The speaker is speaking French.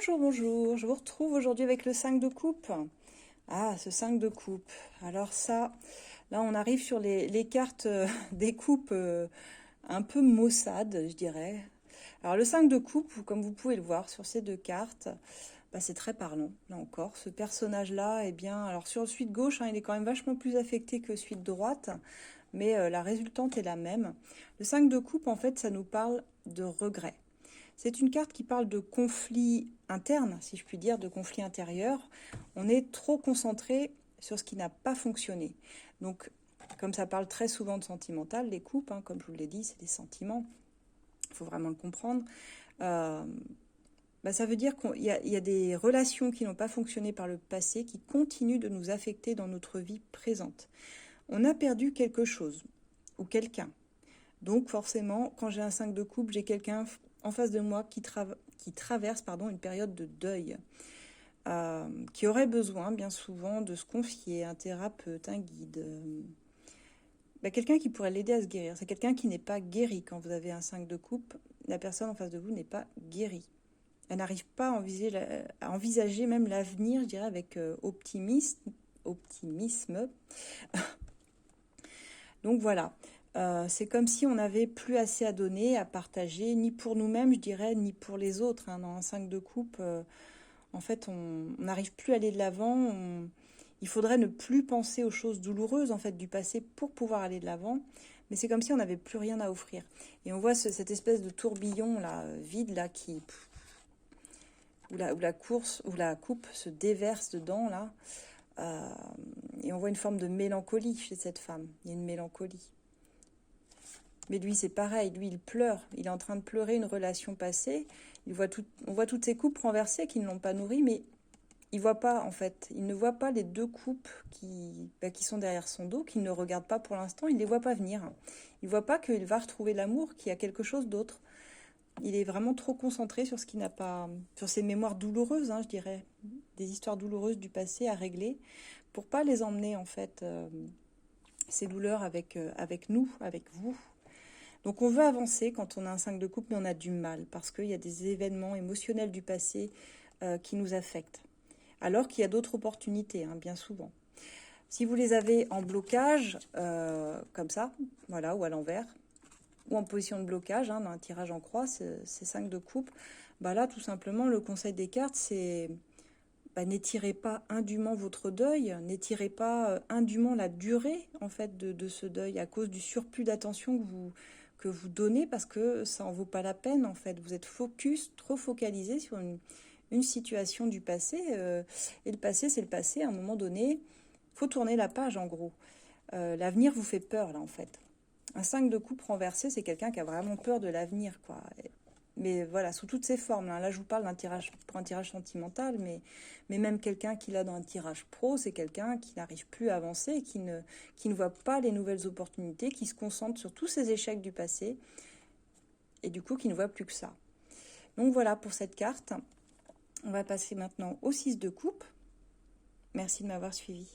Bonjour, bonjour, je vous retrouve aujourd'hui avec le 5 de coupe. Ah, ce 5 de coupe. Alors ça, là on arrive sur les cartes des coupes un peu maussades, je dirais. Alors le 5 de coupe, comme vous pouvez le voir sur ces deux cartes, bah, c'est très parlant, là encore. Ce personnage-là, eh bien, alors sur celui de gauche, hein, il est quand même vachement plus affecté que celui de droite, mais la résultante est la même. Le 5 de coupe, en fait, ça nous parle de regret. C'est une carte qui parle de conflit interne, si je puis dire, de conflit intérieur. On est trop concentré sur ce qui n'a pas fonctionné. Donc, comme ça parle très souvent de sentimental, les coupes, hein, comme je vous l'ai dit, c'est des sentiments. Il faut vraiment le comprendre. Euh, Ça veut dire qu'il y a des relations qui n'ont pas fonctionné par le passé, qui continuent de nous affecter dans notre vie présente. On a perdu quelque chose, ou quelqu'un. Donc forcément, quand j'ai un 5 de coupe, j'ai quelqu'un en face de moi qui traverse une période de deuil, qui aurait besoin bien souvent de se confier, un thérapeute, un guide, quelqu'un qui pourrait l'aider à se guérir. C'est quelqu'un qui n'est pas guéri. Quand vous avez un 5 de coupe, la personne en face de vous n'est pas guérie. Elle n'arrive pas à envisager même l'avenir, je dirais, avec optimisme. Donc voilà, c'est comme si on n'avait plus assez à donner, à partager, ni pour nous-mêmes, je dirais, ni pour les autres, hein. Dans un 5 de coupe, en fait, on n'arrive plus à aller de l'avant. Il faudrait ne plus penser aux choses douloureuses en fait du passé pour pouvoir aller de l'avant. Mais c'est comme si on n'avait plus rien à offrir. Et on voit cette espèce de tourbillon là, vide là, où la coupe se déverse dedans là. Euh, et on voit une forme de mélancolie chez cette femme. Il y a une mélancolie. Mais lui, c'est pareil. Lui, il pleure. Il est en train de pleurer une relation passée. On voit toutes ces coupes renversées qui ne l'ont pas nourri, mais il voit pas, en fait. Il ne voit pas les deux coupes qui sont derrière son dos, qu'il ne regarde pas pour l'instant. Il ne les voit pas venir. Il ne voit pas qu'il va retrouver l'amour, qu'il y a quelque chose d'autre. Il est vraiment trop concentré sur ce qui n'a pas, sur ses mémoires douloureuses, hein, je dirais, des histoires douloureuses du passé à régler, pour pas les emmener en fait ces douleurs avec nous, avec vous. Donc on veut avancer quand on a un 5 de coupe, mais on a du mal parce qu'il y a des événements émotionnels du passé qui nous affectent. Alors qu'il y a d'autres opportunités, hein, bien souvent. Si vous les avez en blocage, comme ça, voilà, ou à l'envers, ou en position de blocage, hein, dans un tirage en croix, ces 5 de coupe, bah là, tout simplement, le conseil des cartes, c'est n'étirez pas indûment votre deuil, n'étirez pas indûment la durée en fait de ce deuil à cause du surplus d'attention que vous donnez parce que ça en vaut pas la peine en fait. Vous êtes trop focalisé sur une situation du passé et le passé c'est le passé. À un moment donné, faut tourner la page en gros. L'avenir vous fait peur là en fait. Un 5 de coupe renversé, c'est quelqu'un qui a vraiment peur de l'avenir, quoi. Mais voilà, sous toutes ses formes. Là, je vous parle d'un tirage pour un tirage sentimental, mais même quelqu'un qui l'a dans un tirage pro, c'est quelqu'un qui n'arrive plus à avancer, qui ne voit pas les nouvelles opportunités, qui se concentre sur tous ses échecs du passé, et du coup qui ne voit plus que ça. Donc voilà pour cette carte. On va passer maintenant au 6 de coupe. Merci de m'avoir suivi.